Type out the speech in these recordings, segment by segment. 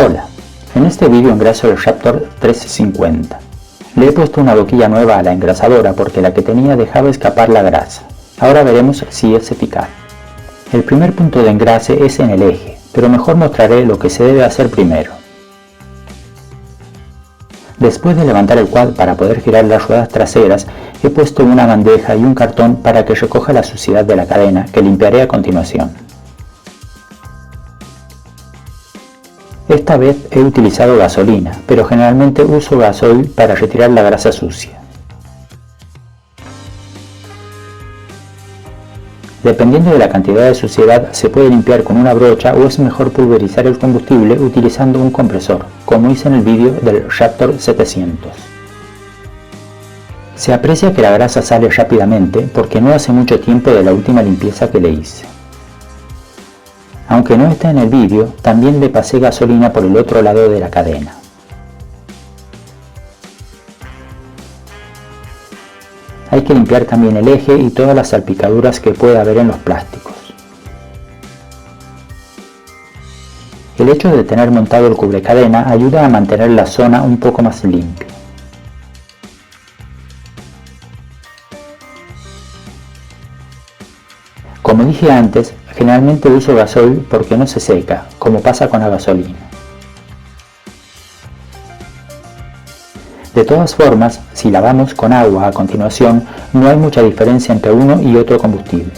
Hola, en este vídeo engraso el Raptor 350. Le he puesto una boquilla nueva a la engrasadora porque la que tenía dejaba escapar la grasa. Ahora veremos si es eficaz. El primer punto de engrase es en el eje, pero mejor mostraré lo que se debe hacer primero. Después de levantar el quad para poder girar las ruedas traseras, he puesto una bandeja y un cartón para que recoja la suciedad de la cadena, que limpiaré a continuación. Esta vez he utilizado gasolina, pero generalmente uso gasoil para retirar la grasa sucia. Dependiendo de la cantidad de suciedad, se puede limpiar con una brocha o es mejor pulverizar el combustible utilizando un compresor, como hice en el vídeo del Raptor 700. Se aprecia que la grasa sale rápidamente porque no hace mucho tiempo de la última limpieza que le hice. Aunque no está en el vídeo, también le pasé gasolina por el otro lado de la cadena. Hay que limpiar también el eje y todas las salpicaduras que pueda haber en los plásticos. El hecho de tener montado el cubrecadena ayuda a mantener la zona un poco más limpia. Como dije antes, generalmente uso gasoil porque no se seca, como pasa con la gasolina. De todas formas, si lavamos con agua a continuación, no hay mucha diferencia entre uno y otro combustible.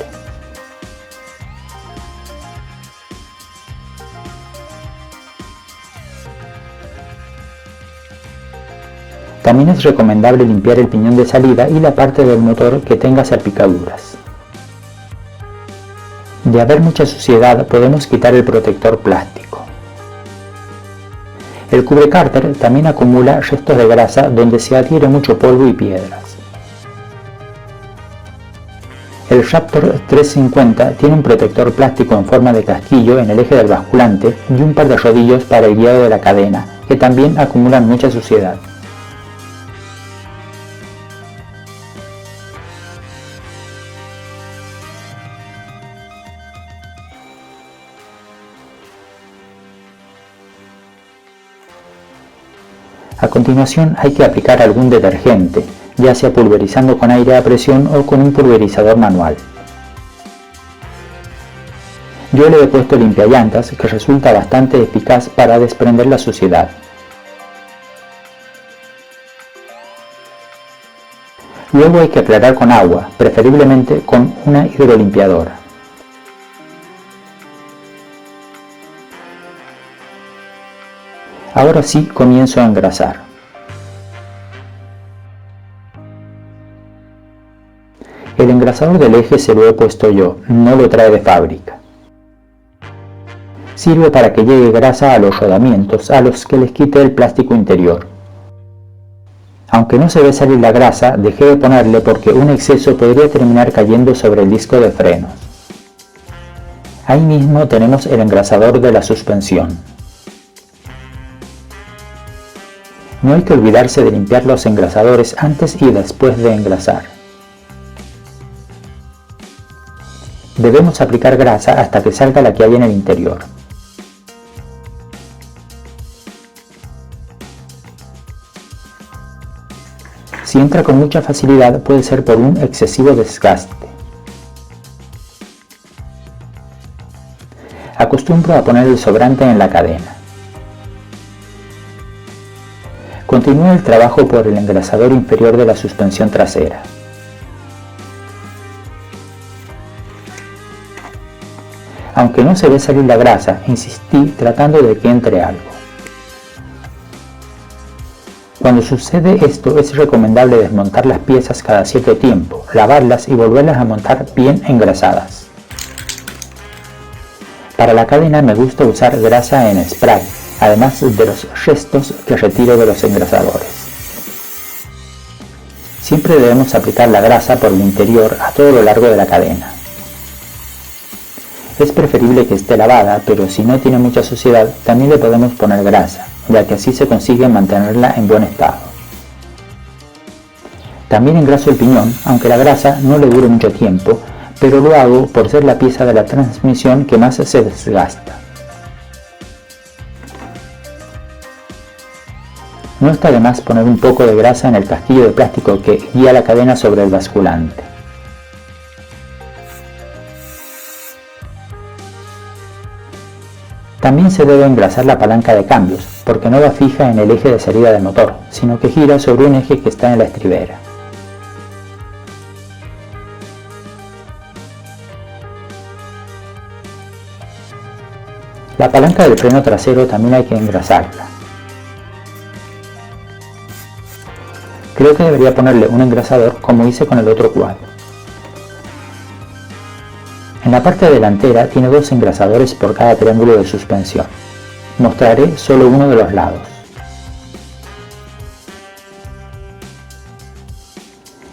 También es recomendable limpiar el piñón de salida y la parte del motor que tenga salpicaduras. De haber mucha suciedad, podemos quitar el protector plástico. El cubrecárter también acumula restos de grasa donde se adhiere mucho polvo y piedras. El Raptor 350 tiene un protector plástico en forma de casquillo en el eje del basculante y un par de rodillos para el guiado de la cadena, que también acumulan mucha suciedad. A continuación hay que aplicar algún detergente, ya sea pulverizando con aire a presión o con un pulverizador manual. Yo le he puesto limpiallantas, que resulta bastante eficaz para desprender la suciedad. Luego hay que aclarar con agua, preferiblemente con una hidrolimpiadora. Ahora sí comienzo a engrasar. El engrasador del eje se lo he puesto yo, no lo trae de fábrica. Sirve para que llegue grasa a los rodamientos, a los que les quite el plástico interior. Aunque no se ve salir la grasa, dejé de ponerle porque un exceso podría terminar cayendo sobre el disco de frenos. Ahí mismo tenemos el engrasador de la suspensión. No hay que olvidarse de limpiar los engrasadores antes y después de engrasar. Debemos aplicar grasa hasta que salga la que hay en el interior. Si entra con mucha facilidad puede ser por un excesivo desgaste. Acostumbro a poner el sobrante en la cadena. Continúa el trabajo por el engrasador inferior de la suspensión trasera. Aunque no se ve salir la grasa, insistí tratando de que entre algo. Cuando sucede esto, es recomendable desmontar las piezas cada cierto tiempo, lavarlas y volverlas a montar bien engrasadas. Para la cadena me gusta usar grasa en spray, además de los restos que retiro de los engrasadores. Siempre debemos aplicar la grasa por el interior a todo lo largo de la cadena. Es preferible que esté lavada, pero si no tiene mucha suciedad, también le podemos poner grasa, ya que así se consigue mantenerla en buen estado. También engraso el piñón, aunque la grasa no le dure mucho tiempo, pero lo hago por ser la pieza de la transmisión que más se desgasta. No está de más poner un poco de grasa en el casquillo de plástico que guía la cadena sobre el basculante. También se debe engrasar la palanca de cambios, porque no va fija en el eje de salida del motor, sino que gira sobre un eje que está en la estribera. La palanca del freno trasero también hay que engrasarla. Creo que debería ponerle un engrasador como hice con el otro cuadro. En la parte delantera tiene dos engrasadores por cada triángulo de suspensión. Mostraré solo uno de los lados.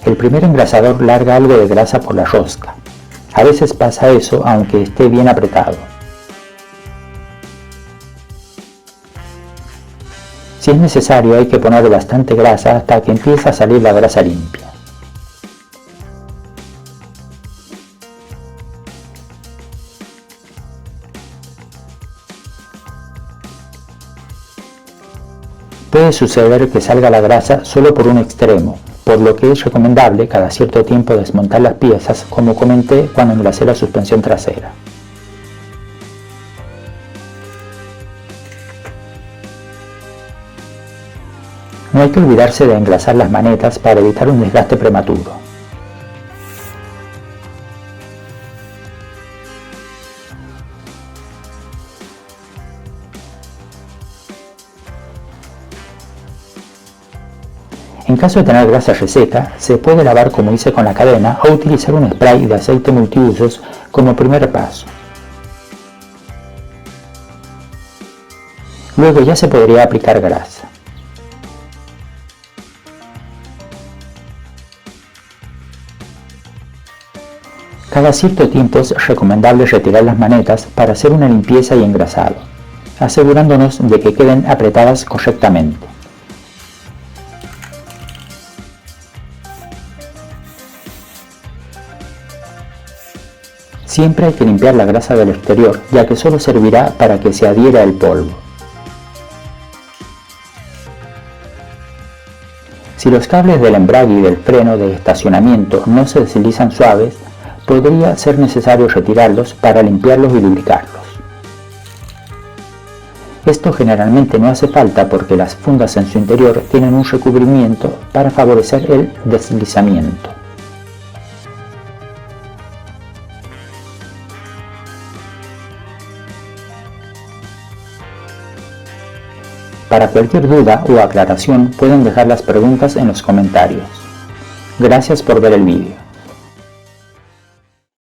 El primer engrasador larga algo de grasa por la rosca. A veces pasa eso aunque esté bien apretado. Si es necesario hay que poner bastante grasa hasta que empiece a salir la grasa limpia. Puede suceder que salga la grasa solo por un extremo, por lo que es recomendable cada cierto tiempo desmontar las piezas, como comenté cuando engrasé la suspensión trasera. No hay que olvidarse de engrasar las manetas para evitar un desgaste prematuro. En caso de tener grasa reseca, se puede lavar como hice con la cadena o utilizar un spray de aceite multiusos como primer paso. Luego ya se podría aplicar grasa. Cada cierto tiempo es recomendable retirar las manetas para hacer una limpieza y engrasado, asegurándonos de que queden apretadas correctamente. Siempre hay que limpiar la grasa del exterior, ya que solo servirá para que se adhiera el polvo. Si los cables del embrague y del freno de estacionamiento no se deslizan suaves, podría ser necesario retirarlos para limpiarlos y lubricarlos. Esto generalmente no hace falta porque las fundas en su interior tienen un recubrimiento para favorecer el deslizamiento. Para cualquier duda o aclaración pueden dejar las preguntas en los comentarios. Gracias por ver el vídeo.